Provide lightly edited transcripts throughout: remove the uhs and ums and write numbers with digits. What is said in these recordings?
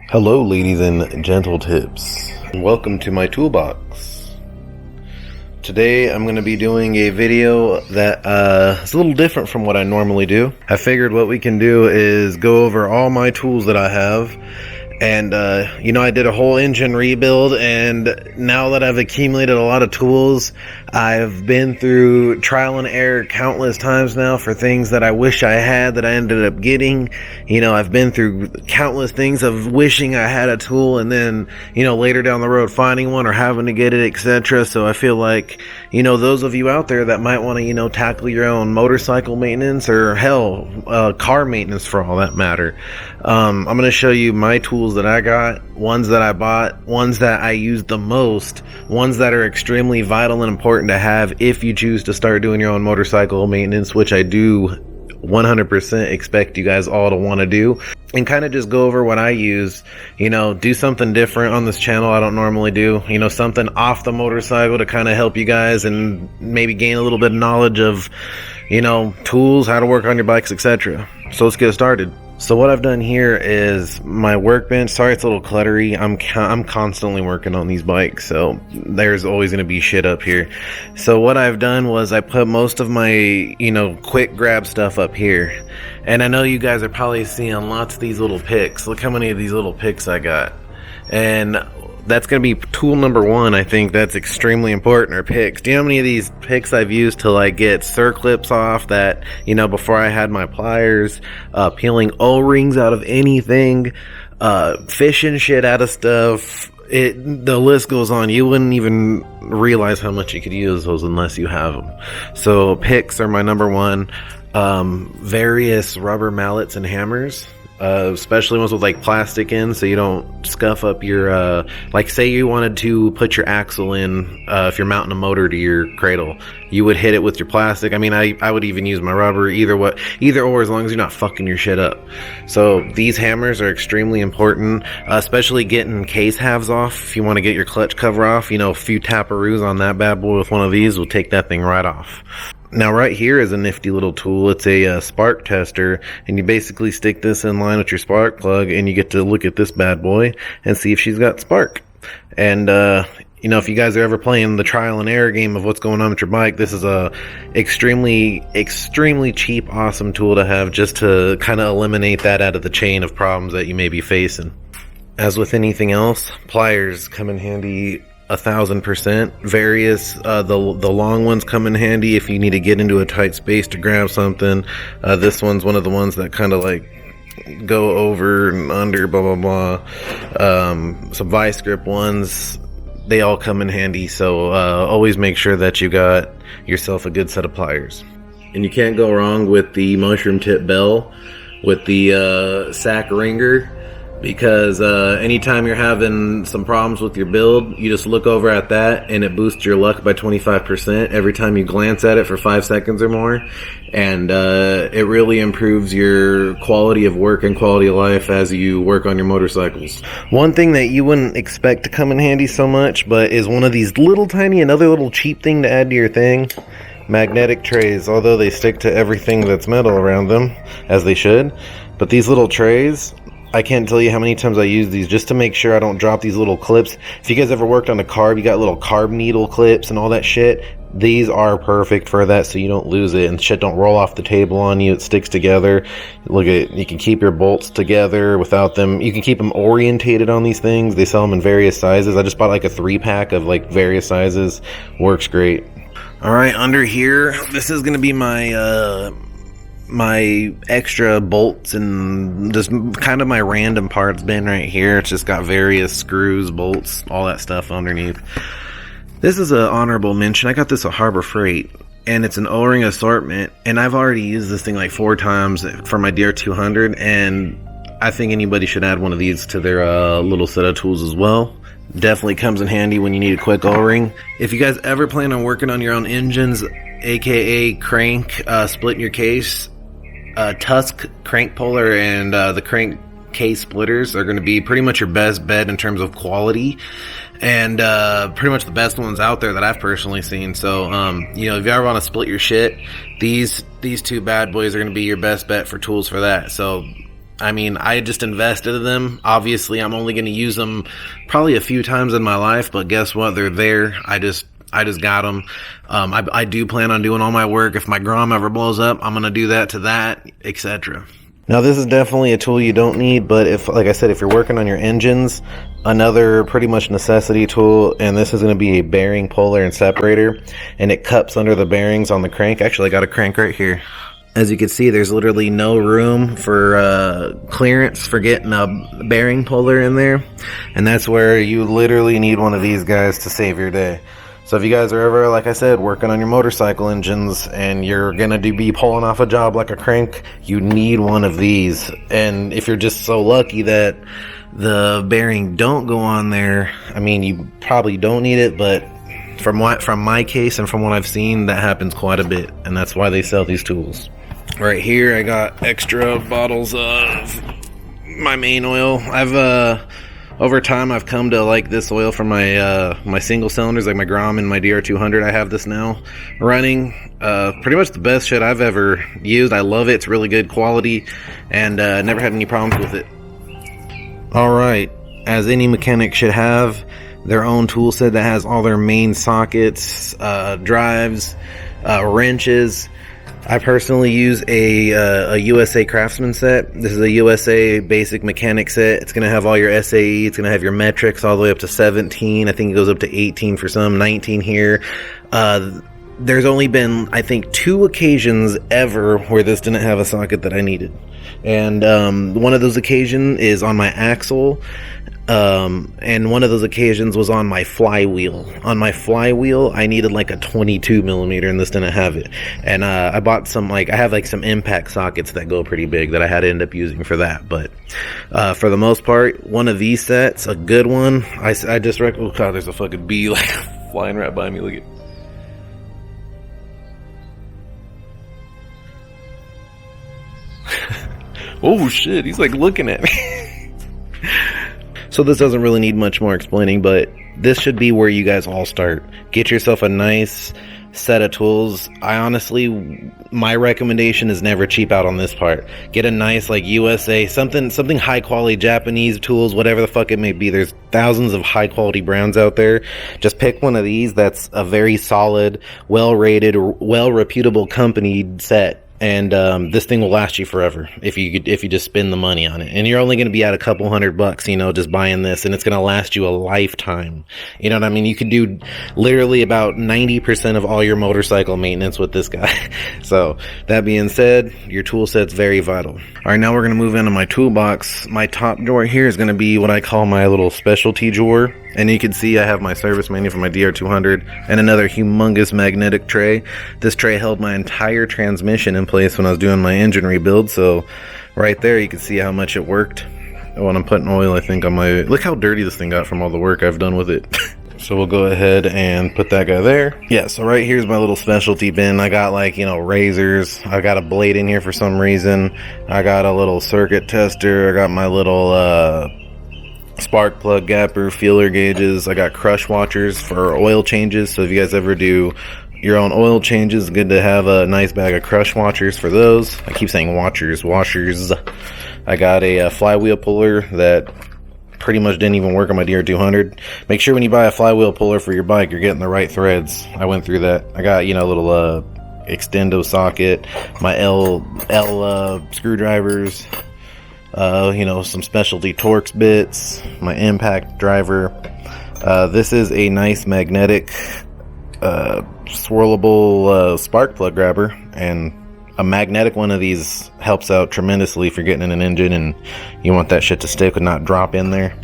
Hello ladies and gentle tips, and welcome to my toolbox. Today I'm going to be doing a video that is a little different from what I normally do. I figured what we can do is go over all my tools that I have. And I did a whole engine rebuild, and now that I've accumulated a lot of tools, I've been through trial and error countless times now for things that I wish I had that I ended up getting. I've been through countless things of wishing I had a tool and then, later down the road finding one or having to get it, etc. So I feel like, those of you out there that might want to, tackle your own motorcycle maintenance or hell, car maintenance for all that matter. I'm going to show you my tools that I got, ones that I bought, ones that I use the most, ones that are extremely vital and important to have if you choose to start doing your own motorcycle maintenance, which I do 100% expect you guys all to want to do, and kind of just go over what I use, do something different on this channel I don't normally do, something off the motorcycle to kind of help you guys and maybe gain a little bit of knowledge of, tools, how to work on your bikes, etc. So let's get started. So what I've done here is my workbench. Sorry it's a little cluttery. I'm constantly working on these bikes, so there's always going to be shit up here. So what I've done was I put most of my, quick grab stuff up here. And I know you guys are probably seeing lots of these little picks. Look how many of these little picks I got. And that's going to be tool number one. I think that's extremely important, are picks. Do you know how many of these picks I've used to get circlips off that, before I had my pliers, peeling O-rings out of anything, fishing shit out of stuff. The list goes on. You wouldn't even realize how much you could use those unless you have them. So picks are my number one. Various rubber mallets and hammers. Especially ones with plastic in, so you don't scuff up your say you wanted to put your axle in, if you're mounting a motor to your cradle, you would hit it with your plastic. I mean, I would even use my rubber, either or, as long as you're not fucking your shit up. So these hammers are extremely important, especially getting case halves off. If you want to get your clutch cover off, a few taparoos on that bad boy with one of these will take that thing right off. Now right here is a nifty little tool. It's a spark tester, and you basically stick this in line with your spark plug, and you get to look at this bad boy and see if she's got spark. And if you guys are ever playing the trial and error game of what's going on with your bike, this is a extremely cheap, awesome tool to have, just to kind of eliminate that out of the chain of problems that you may be facing. As with anything else, pliers come in handy 1000%. Various the long ones come in handy if you need to get into a tight space to grab something. This one's one of the ones that kind of go over and under, blah blah blah. Some vice grip ones, they all come in handy, so always make sure that you got yourself a good set of pliers. And you can't go wrong with the mushroom tip bell with the sack ringer, because anytime you're having some problems with your build, you just look over at that and it boosts your luck by 25% every time you glance at it for 5 seconds or more. And it really improves your quality of work and quality of life as you work on your motorcycles. One thing that you wouldn't expect to come in handy so much, but is one of these little tiny, another little cheap thing to add to your thing: magnetic trays. Although they stick to everything that's metal around them, as they should, but these little trays, I can't tell you how many times I use these just to make sure I don't drop these little clips. If you guys ever worked on a carb, you got little carb needle clips and all that shit. These are perfect for that, so you don't lose it and shit don't roll off the table on you. It sticks together. You can keep your bolts together without them. You can keep them orientated on these things. They sell them in various sizes. I just bought a 3-pack of various sizes. Works great. All right, under here, this is going to be my extra bolts and just kind of my random parts bin right here. It's just got various screws, bolts, all that stuff underneath. This is an honorable mention. I got this at Harbor Freight, and it's an O-ring assortment, and I've already used this thing 4 times for my DR200, and I think anybody should add one of these to their little set of tools as well. Definitely comes in handy when you need a quick O-ring. If you guys ever plan on working on your own engines, aka crank, splitting your case, Tusk crank puller and the crank case splitters are going to be pretty much your best bet in terms of quality, and pretty much the best ones out there that I've personally seen. So if you ever want to split your shit, these 2 bad boys are going to be your best bet for tools for that. So I mean, I just invested in them. Obviously, I'm only going to use them probably a few times in my life, but guess what? They're there. I just got them. I do plan on doing all my work. If my Grom ever blows up, I'm going to do that to that, etc. Now, this is definitely a tool you don't need, but if, like I said, if you're working on your engines, another pretty much necessity tool, and this is going to be a bearing puller and separator, and it cups under the bearings on the crank. Actually, I got a crank right here. As you can see, there's literally no room for clearance for getting a bearing puller in there, and that's where you literally need one of these guys to save your day. So if you guys are ever, like I said, working on your motorcycle engines and you're gonna be pulling off a job like a crank, you need one of these. And if you're just so lucky that the bearing don't go on there, I mean, you probably don't need it, but from my case and from what I've seen, that happens quite a bit, and that's why they sell these tools. Right here, I got extra bottles of my main oil. Over time, I've come to like this oil from my single cylinders, like my Grom and my DR200. I have this now running. Pretty much the best shit I've ever used. I love it. It's really good quality, and never had any problems with it. Alright, as any mechanic should have, their own tool set that has all their main sockets, drives, wrenches. I personally use a USA Craftsman set. This is a USA basic mechanic set. It's going to have all your SAE. It's going to have your metrics all the way up to 17. I think it goes up to 18 for some, 19 here. There's only been, I think, 2 occasions ever where this didn't have a socket that I needed. And one of those occasions is on my axle. And one of those occasions was on my flywheel. On my flywheel, I needed like a 22 millimeter, and this didn't have it. And I bought some, like, I have like some impact sockets that go pretty big that I had to end up using for that. But for the most part, one of these sets, a good one, I just recommend. Oh god, there's a fucking bee like flying right by me. Look at. Oh shit, he's like looking at me. So this doesn't really need much more explaining, but this should be where you guys all start. Get yourself a nice set of tools. I honestly, my recommendation is never cheap out on this part. Get a nice like USA, something high quality, Japanese tools, whatever the fuck it may be. There's thousands of high quality brands out there. Just pick one of these that's a very solid, well rated, well reputable company set. And this thing will last you forever if you just spend the money on it. And you're only going to be at a couple $100, you know, just buying this, and it's going to last you a lifetime. You know what I mean? You could do literally about 90% of all your motorcycle maintenance with this guy. So that being said, your tool set's very vital. All right, now we're going to move into my toolbox. My top drawer here is going to be what I call my little specialty drawer. And you can see I have my service manual for my DR200 and another humongous magnetic tray. This tray held my entire transmission in place when I was doing my engine rebuild. So right there you can see how much it worked. When I'm putting oil, I think on my... Look how dirty this thing got from all the work I've done with it. So we'll go ahead and put that guy there. Yeah, so right here's my little specialty bin. I got like, you know, razors. I got a blade in here for some reason. I got a little circuit tester. I got my little... spark plug gapper, feeler gauges. I got crush watchers for oil changes, so if you guys ever do your own oil changes, it's good to have a nice bag of crush watchers for those. I keep saying washers. I got a flywheel puller that pretty much didn't even work on my DR200. Make sure when you buy a flywheel puller for your bike, you're getting the right threads. I went through that. I got, you know, a little extendo socket, my L screwdrivers, you know, some specialty Torx bits, my impact driver. This is a nice magnetic swirlable spark plug grabber, and a magnetic one of these helps out tremendously if you're getting in an engine and you want that shit to stick and not drop in there.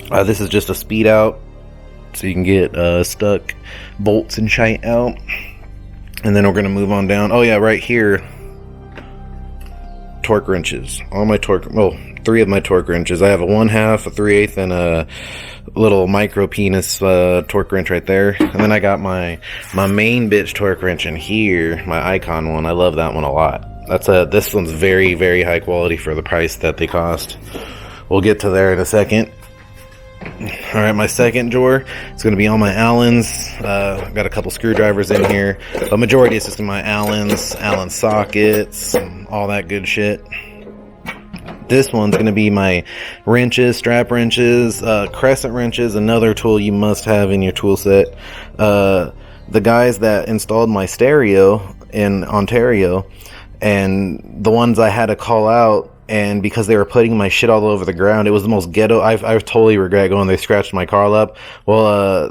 This is just a speed out, so you can get stuck bolts and shite out. And then we're going to move on down. Oh yeah, right here, torque wrenches. All my torque, well, 3 of my torque wrenches. I have a 1/2, a 3/8, and a little micro penis torque wrench right there. And then I got my main bitch torque wrench in here, my Icon one. I love that one a lot. This one's very, very high quality for the price that they cost. We'll get to there in a second. All right, my second drawer, it's going to be all my Allens. Got a couple screwdrivers in here. The majority is just in my Allen sockets, and all that good shit. This one's going to be my wrenches, strap wrenches, crescent wrenches, another tool you must have in your tool set. The guys that installed my stereo in Ontario, and the ones I had to call out, and because they were putting my shit all over the ground, it was the most ghetto. I totally regret going. They scratched my car up. Well,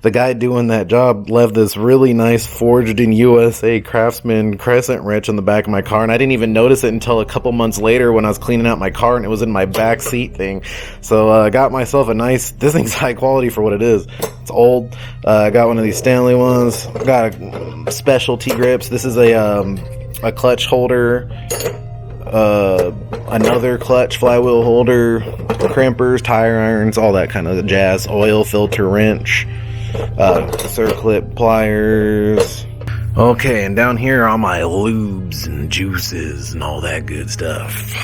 the guy doing that job left this really nice forged in USA Craftsman crescent wrench in the back of my car, and I didn't even notice it until a couple months later when I was cleaning out my car, and it was in my back seat thing. So I got myself a nice. This thing's high quality for what it is. It's old. I got one of these Stanley ones. I got a specialty grips. This is a clutch holder. Another clutch flywheel holder, crimpers, tire irons, all that kind of jazz, oil filter wrench, circlip pliers. Okay, and down here are all my lubes and juices and all that good stuff.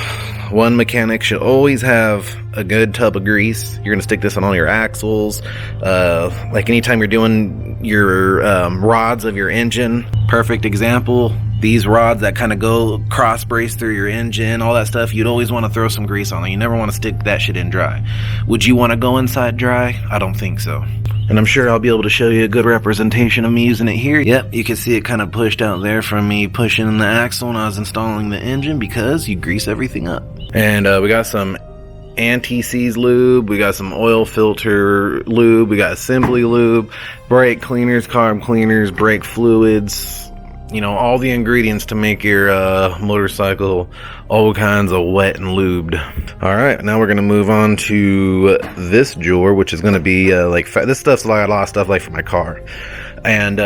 One mechanic should always have a good tub of grease. You're going to stick this on all your axles. Like anytime you're doing your rods of your engine. Perfect example. These rods that kind of go cross brace through your engine, all that stuff, you'd always want to throw some grease on it. You never want to stick that shit in dry. Would you want to go inside dry? I don't think so. And I'm sure I'll be able to show you a good representation of me using it here. Yep, you can see it kind of pushed out there from me pushing the axle when I was installing the engine, because you grease everything up. And we got some anti-seize lube, we got some oil filter lube, we got assembly lube, brake cleaners, carb cleaners, brake fluids. You know, all the ingredients to make your motorcycle all kinds of wet and lubed. Alright, now we're going to move on to this drawer, which is going to be this stuff's like a lot of stuff like for my car. And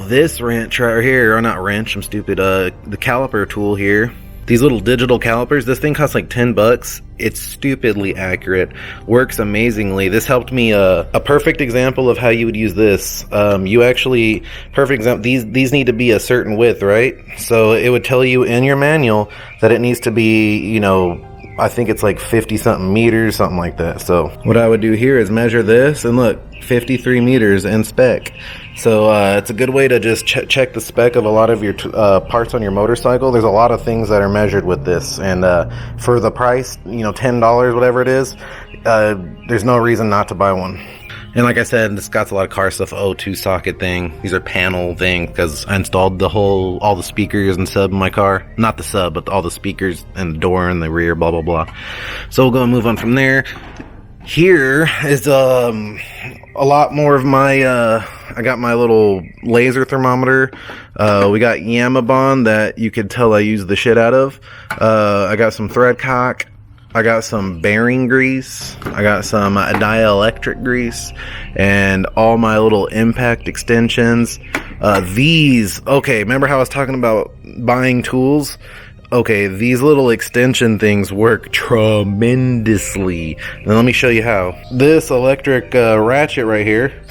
this wrench right here, or not wrench, I'm stupid, the caliper tool here. These little digital calipers, this thing costs like $10. It's stupidly accurate, works amazingly. This helped me, a perfect example of how you would use this. Perfect example, these need to be a certain width, right? So it would tell you in your manual that it needs to be, you know, I think it's like 50 something meters, something like that. So what I would do here is measure this, and look, 53 meters in spec. So it's a good way to just check the spec of a lot of your parts on your motorcycle. There's a lot of things that are measured with this, and for the price, you know, $10, whatever it is, there's no reason not to buy one. And like I said, this got a lot of car stuff. O2 socket thing. These are panel thing, because I installed all the speakers and sub in my car. Not the sub, but all the speakers and the door and the rear, blah, blah, blah. So we'll go and move on from there. Here is a lot more of my, I got my little laser thermometer. We got Yamabond that you could tell I use the shit out of. I got some thread cock. I got some bearing grease, I got some dielectric grease, and all my little impact extensions. Okay, remember how I was talking about buying tools? Okay, these little extension things work tremendously. Now let me show you how. This electric ratchet right here,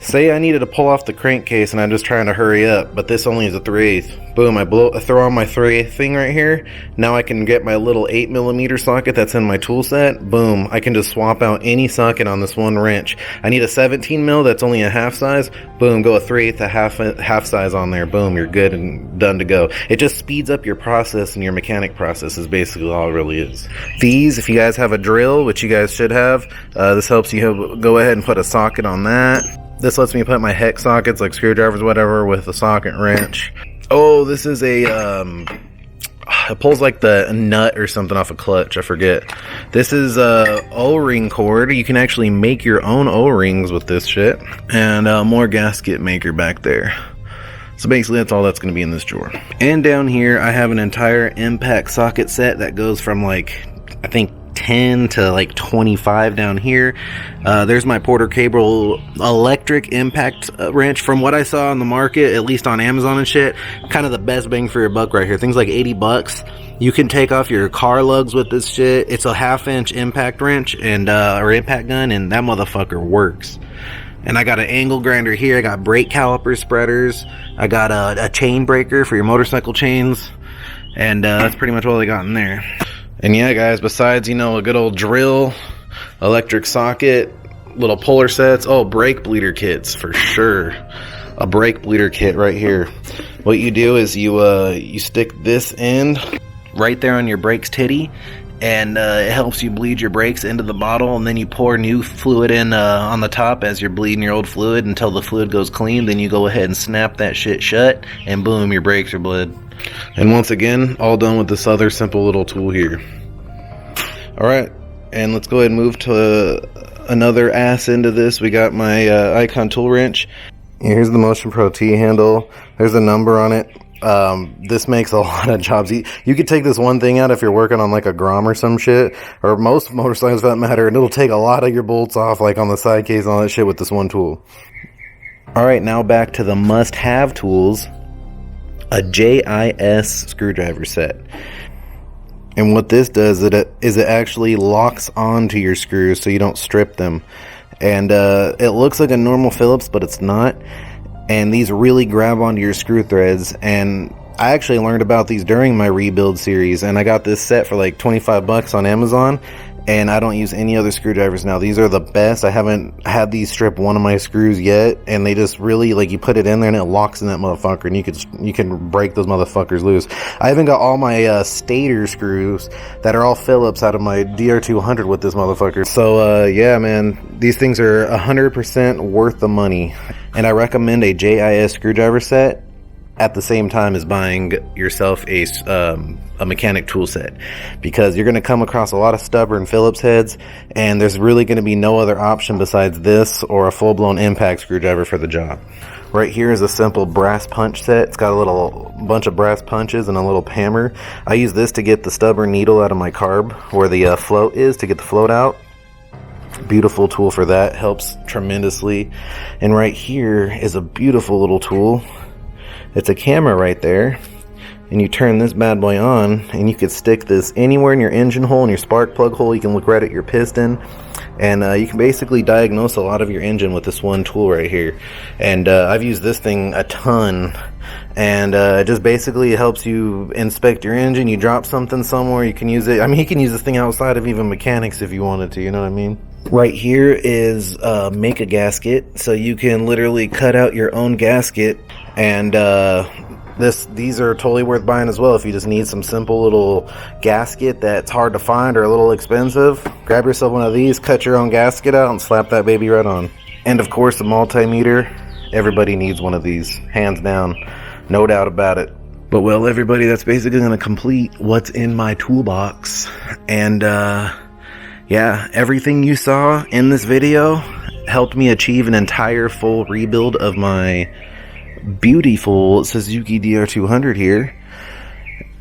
say I needed to pull off the crankcase and I'm just trying to hurry up, but this only is a 3/8. Boom, I throw on my 3/8 thing right here. Now I can get my little 8mm socket that's in my tool set. Boom, I can just swap out any socket on this one wrench. I need a 17mm that's only a half size. Boom, go a 3/8, a half size on there. Boom, you're good and done to go. It just speeds up your process, and your mechanic process is basically all it really is. These, if you guys have a drill, which you guys should have, this helps you go ahead and put a socket on that. This lets me put my hex sockets, like screwdrivers, whatever, with a socket wrench. Oh, this is a, it pulls like the nut or something off a clutch, I forget. This is a O-ring cord. You can actually make your own O-rings with this shit. And more gasket maker back there. So basically that's all that's going to be in this drawer. And down here I have an entire impact socket set that goes from like, I think 10 to like 25 down here. There's my Porter Cable electric impact wrench. From what I saw on the market, at least on Amazon and shit, kind of the best bang for your buck right here. Things like $80. You can take off your car lugs with this shit. It's a 1/2-inch impact wrench and or impact gun, and that motherfucker works. And I got an angle grinder here. I got brake caliper spreaders. I got a chain breaker for your motorcycle chains, and that's pretty much all I got in there. And yeah, guys, besides, you know, a good old drill, electric socket, little puller sets, oh, brake bleeder kits for sure. A brake bleeder kit right here. What you do is you stick this end right there on your brakes titty, and it helps you bleed your brakes into the bottle, and then you pour new fluid in on the top as you're bleeding your old fluid until the fluid goes clean. Then you go ahead and snap that shit shut, and boom, your brakes are bled. And once again, all done with this other simple little tool here. Alright, and let's go ahead and move to another ass end of this. We got my Icon tool wrench. Here's the Motion Pro T handle. There's a number on it. This makes a lot of jobs. You could take this one thing out if you're working on like a Grom or some shit, or most motorcycles for that matter, and it'll take a lot of your bolts off, like on the side case and all that shit, with this one tool. Alright, now back to the must-have tools. A Jis screwdriver set. And what this does is it actually locks onto your screws so you don't strip them. And it looks like a normal Phillips, but it's not. And these really grab onto your screw threads. And I actually learned about these during my rebuild series, and I got this set for like 25 bucks on Amazon. And I don't use any other screwdrivers now. These are the best. I haven't had these strip one of my screws yet, and they just really, like, you put it in there and it locks in that motherfucker, and you can break those motherfuckers loose. I even got all my stator screws that are all Phillips out of my DR200 with this motherfucker. So yeah, man, these things are 100% worth the money, and I recommend a Jis screwdriver set at the same time as buying yourself a mechanic tool set, because you're going to come across a lot of stubborn Phillips heads, and there's really going to be no other option besides this or a full-blown impact screwdriver for the job. Right here is a simple brass punch set. It's got a little bunch of brass punches and a little hammer. I use this to get the stubborn needle out of my carb where the float is, to get the float out. Beautiful tool for that, helps tremendously. And right here is a beautiful little tool. It's a camera right there, and you turn this bad boy on, and you could stick this anywhere in your engine hole, in your spark plug hole. You can look right at your piston, and you can basically diagnose a lot of your engine with this one tool right here. And I've used this thing a ton, and it just basically helps you inspect your engine. You drop something somewhere, you can use it. I mean, you can use this thing outside of even mechanics if you wanted to, you know what I mean? Right here is make a gasket, so you can literally cut out your own gasket. And these are totally worth buying as well if you just need some simple little gasket that's hard to find or a little expensive. Grab yourself one of these, cut your own gasket out, and slap that baby right on. And of course, a multimeter. Everybody needs one of these, hands down, no doubt about it. But well, everybody, that's basically going to complete what's in my toolbox. And yeah, everything you saw in this video helped me achieve an entire full rebuild of my beautiful Suzuki DR200 here.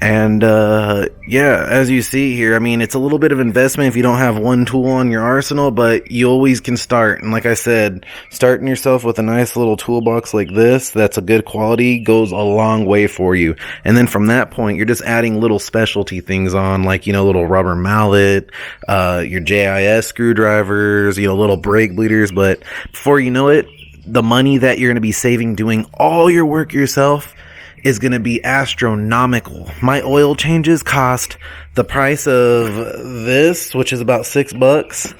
And yeah, as you see here, I mean, it's a little bit of investment if you don't have one tool on your arsenal, but you always can start. And like I said, starting yourself with a nice little toolbox like this that's a good quality goes a long way for you. And then from that point, you're just adding little specialty things on, like, you know, little rubber mallet, your Jis screwdrivers, you know, little brake bleeders. But before you know it, the money that you're going to be saving doing all your work yourself is going to be astronomical. My oil changes cost the price of this, which is about $6,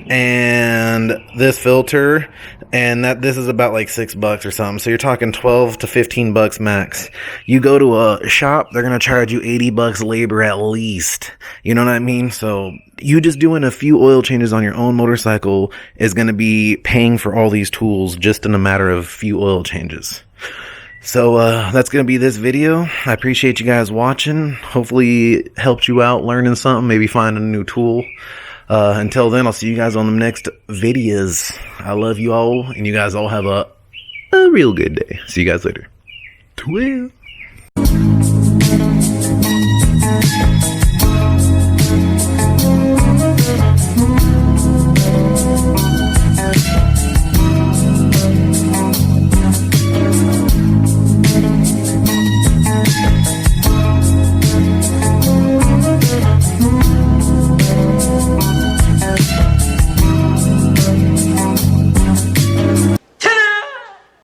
and this filter, and this is about like $6 or something. So you're talking 12 to 15 bucks max. You go to a shop, they're going to charge you 80 bucks labor at least. You know what I mean? So you just doing a few oil changes on your own motorcycle is going to be paying for all these tools just in a matter of few oil changes. So that's going to be this video. I appreciate you guys watching. Hopefully it helped you out learning something, maybe finding a new tool. Until then, I'll see you guys on the next videos. I love you all, and you guys all have a real good day. See you guys later. Twelve.